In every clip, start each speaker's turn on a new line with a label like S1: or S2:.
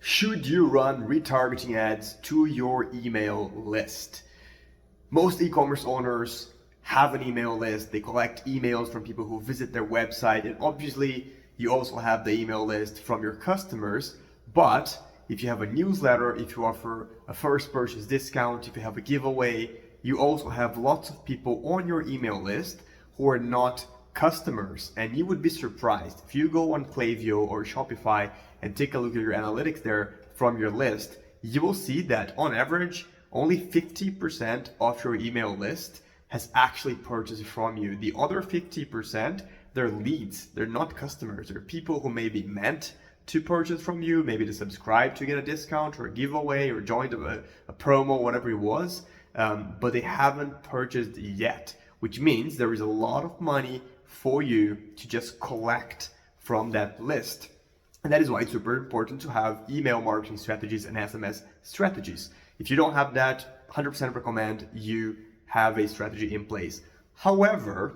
S1: Should you run retargeting ads to your email list? Most e-commerce owners have an email list. They collect emails from people who visit their website, and obviously you also have the email list from your customers. But if you have a newsletter, if you offer a first purchase discount, if you have a giveaway, you also have lots of people on your email list who are not customers. And you would be surprised if you go on Klaviyo or Shopify and take a look at your analytics there from your list, you will see that on average only 50% of your email list has actually purchased from you. The other 50%, they're leads, they're not customers. They're people who may be meant to purchase from you, maybe to subscribe to get a discount or a giveaway or join a promo, whatever it was, but they haven't purchased yet, which means there is a lot of money for you to just collect from that list. And that is why it's super important to have email marketing strategies and SMS strategies. If you don't have that, 100% recommend you have a strategy in place. However,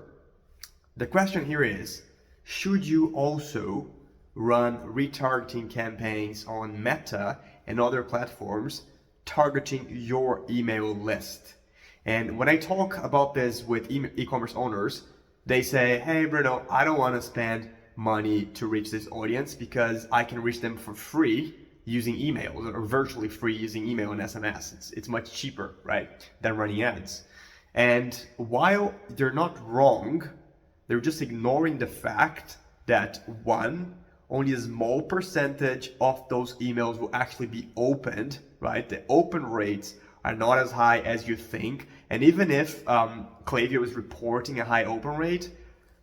S1: the question here is, should you also run retargeting campaigns on Meta and other platforms targeting your email list? And when I talk about this with e-commerce owners, they say, hey Bruno, I don't want to spend money to reach this audience because I can reach them for free using emails, or virtually free using email and SMS. It's much cheaper, right, than running ads. And while they're not wrong, they're just ignoring the fact that one, only a small percentage of those emails will actually be opened, right? The open rates are not as high as you think. And even if Klaviyo is reporting a high open rate,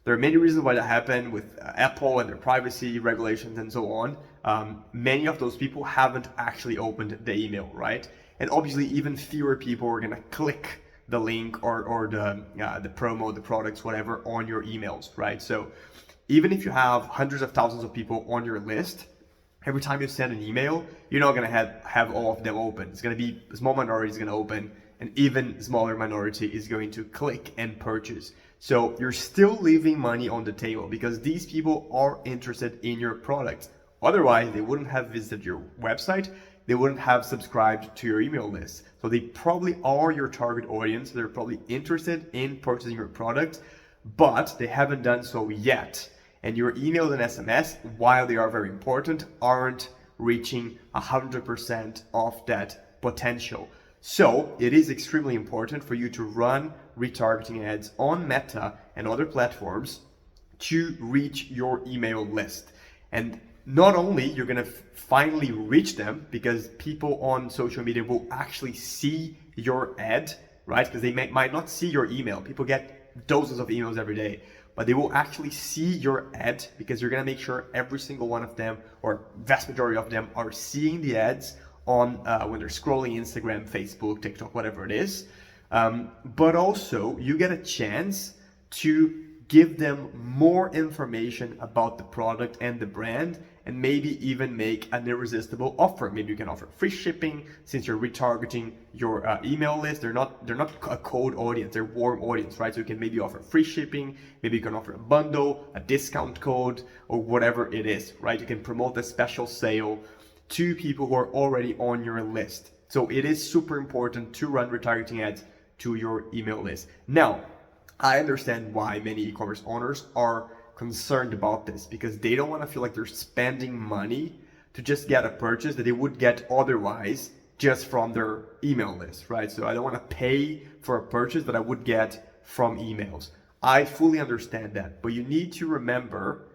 S1: there are many reasons why that happened with Apple and their privacy regulations and so on. Many of those people haven't actually opened the email, right? And obviously even fewer people are gonna click the link or the promo, the products, whatever, on your emails, right? So even if you have hundreds of thousands of people on your list, every time you send an email, you're not gonna have all of them open. It's gonna be a small minority is gonna open, and even smaller minority is going to click and purchase. So you're still leaving money on the table because these people are interested in your product. Otherwise, they wouldn't have visited your website. They wouldn't have subscribed to your email list. So they probably are your target audience. They're probably interested in purchasing your product, but they haven't done so yet. And your emails and SMS, while they are very important, aren't reaching 100% of that potential. So it is extremely important for you to run retargeting ads on Meta and other platforms to reach your email list. And not only you're gonna finally reach them because people on social media will actually see your ad, right? Because they might not see your email. People get dozens of emails every day, but they will actually see your ad because you're gonna make sure every single one of them, or vast majority of them, are seeing the ads on when they're scrolling Instagram, Facebook, TikTok, whatever it is. But also you get a chance to give them more information about the product and the brand, and maybe even make an irresistible offer. Maybe you can offer free shipping since you're retargeting your email list. They're not a cold audience, they're warm audience, right? So you can maybe offer free shipping, maybe you can offer a bundle, a discount code, or whatever it is, right? You can promote a special sale to people who are already on your list. So it is super important to run retargeting ads to your email list. Now, I understand why many e-commerce owners are concerned about this because they don't want to feel like they're spending money to just get a purchase that they would get otherwise just from their email list, right? So I don't want to pay for a purchase that I would get from emails. I fully understand that, but you need to remember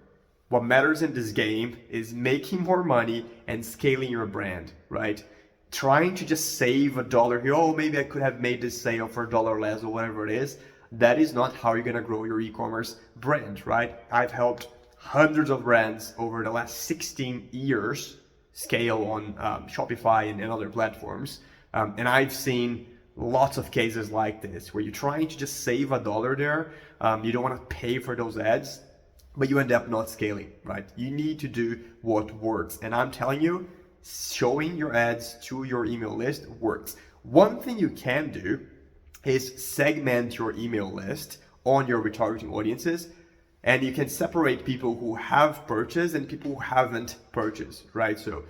S1: what matters in this game is making more money and scaling your brand, right? Trying to just save $1 here, oh, maybe I could have made this sale for $1 less or whatever it is. That is not how you're gonna grow your e-commerce brand, right? I've helped hundreds of brands over the last 16 years scale on Shopify and other platforms. And I've seen lots of cases like this where you're trying to just save $1 there. You don't wanna pay for those ads, but you end up not scaling, right? You need to do what works. And I'm telling you, showing your ads to your email list works. One thing you can do is segment your email list on your retargeting audiences, and you can separate people who have purchased and people who haven't purchased, right? So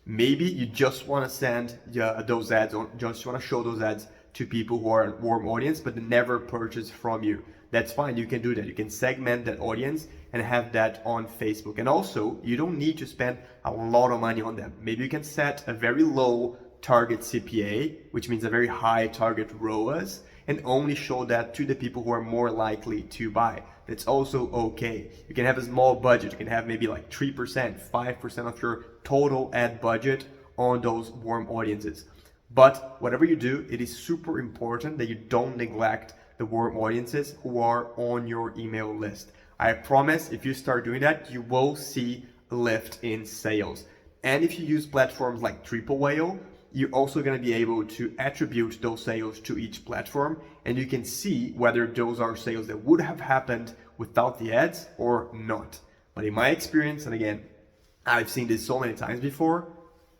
S1: Maybe you just want to send those ads, or just want to show those ads to people who are a warm audience, but they never purchase from you. That's fine. You can do that. You can segment that audience and have that on Facebook. And also, you don't need to spend a lot of money on them. Maybe you can set a very low target CPA, which means a very high target ROAS, and only show that to the people who are more likely to buy. That's also okay. You can have a small budget. You can have maybe like 3%, 5% of your total ad budget on those warm audiences. But whatever you do, it is super important that you don't neglect the warm audiences who are on your email list. I promise if you start doing that, you will see a lift in sales. And if you use platforms like Triple Whale, you're also going to be able to attribute those sales to each platform, and you can see whether those are sales that would have happened without the ads or not. But in my experience, and again, I've seen this so many times before,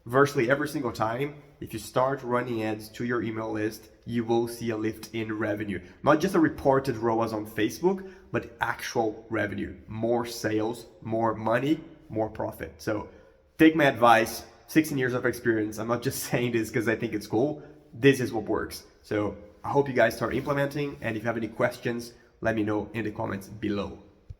S1: virtually every single time, if you start running ads to your email list, you will see a lift in revenue. Not just a reported ROAS on Facebook, but actual revenue. More sales, more money, more profit. So take my advice, 16 years of experience. I'm not just saying this because I think it's cool. This is what works. So I hope you guys start implementing. And if you have any questions, let me know in the comments below.